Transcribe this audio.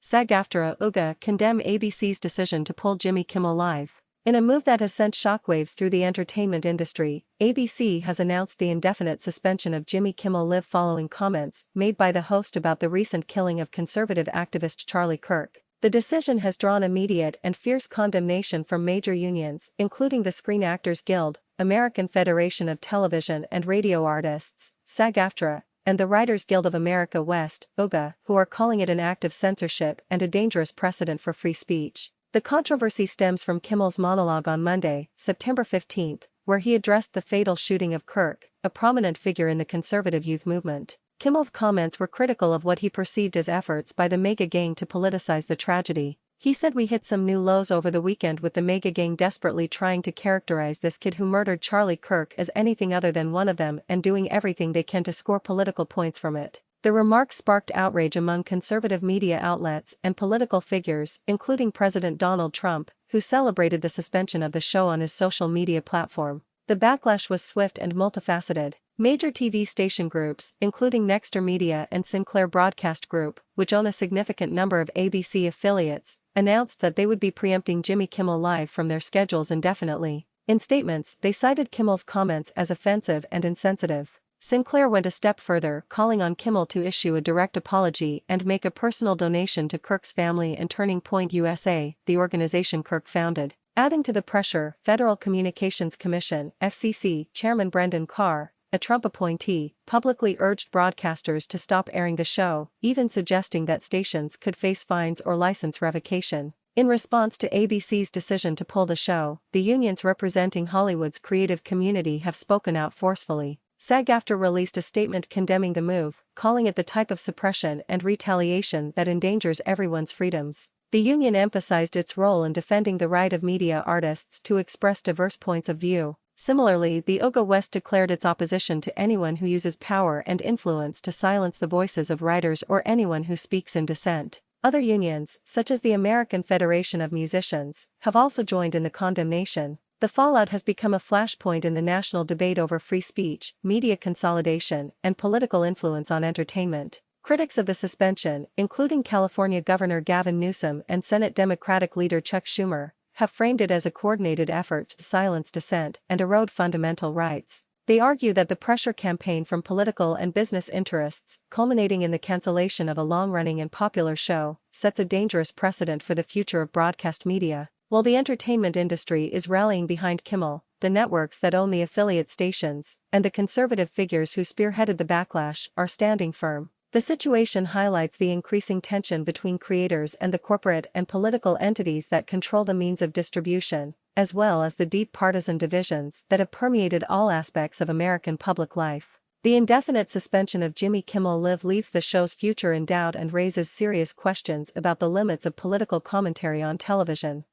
SAG-AFTRA WGA condemn ABC's decision to pull Jimmy Kimmel Live. In a move that has sent shockwaves through the entertainment industry, ABC has announced the indefinite suspension of Jimmy Kimmel Live following comments made by the host about the recent killing of conservative activist Charlie Kirk. The decision has drawn immediate and fierce condemnation from major unions, including the Screen Actors Guild, American Federation of Television and Radio Artists, SAG-AFTRA, and the Writers Guild of America West, WGA, who are calling it an act of censorship and a dangerous precedent for free speech. The controversy stems from Kimmel's monologue on Monday, September 15, where he addressed the fatal shooting of Kirk, a prominent figure in the conservative youth movement. Kimmel's comments were critical of what he perceived as efforts by the MAGA gang to politicize the tragedy. He said, "We hit some new lows over the weekend with the MAGA gang desperately trying to characterize this kid who murdered Charlie Kirk as anything other than one of them and doing everything they can to score political points from it." The remarks sparked outrage among conservative media outlets and political figures, including President Donald Trump, who celebrated the suspension of the show on his social media platform. The backlash was swift and multifaceted. Major TV station groups, including Nexter Media and Sinclair Broadcast Group, which own a significant number of ABC affiliates, announced that they would be preempting Jimmy Kimmel Live from their schedules indefinitely. In statements, they cited Kimmel's comments as offensive and insensitive. Sinclair went a step further, calling on Kimmel to issue a direct apology and make a personal donation to Kirk's family and Turning Point USA, the organization Kirk founded. Adding to the pressure, Federal Communications Commission (FCC) Chairman Brendan Carr, a Trump appointee, publicly urged broadcasters to stop airing the show, even suggesting that stations could face fines or license revocation. In response to ABC's decision to pull the show, the unions representing Hollywood's creative community have spoken out forcefully. SAG-AFTRA released a statement condemning the move, calling it the type of suppression and retaliation that endangers everyone's freedoms. The union emphasized its role in defending the right of media artists to express diverse points of view. Similarly, the WGA West declared its opposition to anyone who uses power and influence to silence the voices of writers or anyone who speaks in dissent. Other unions, such as the American Federation of Musicians, have also joined in the condemnation. The fallout has become a flashpoint in the national debate over free speech, media consolidation, and political influence on entertainment. Critics of the suspension, including California Governor Gavin Newsom and Senate Democratic leader Chuck Schumer, have framed it as a coordinated effort to silence dissent and erode fundamental rights. They argue that the pressure campaign from political and business interests, culminating in the cancellation of a long-running and popular show, sets a dangerous precedent for the future of broadcast media. While the entertainment industry is rallying behind Kimmel, the networks that own the affiliate stations, and the conservative figures who spearheaded the backlash, are standing firm. The situation highlights the increasing tension between creators and the corporate and political entities that control the means of distribution, as well as the deep partisan divisions that have permeated all aspects of American public life. The indefinite suspension of Jimmy Kimmel Live leaves the show's future in doubt and raises serious questions about the limits of political commentary on television.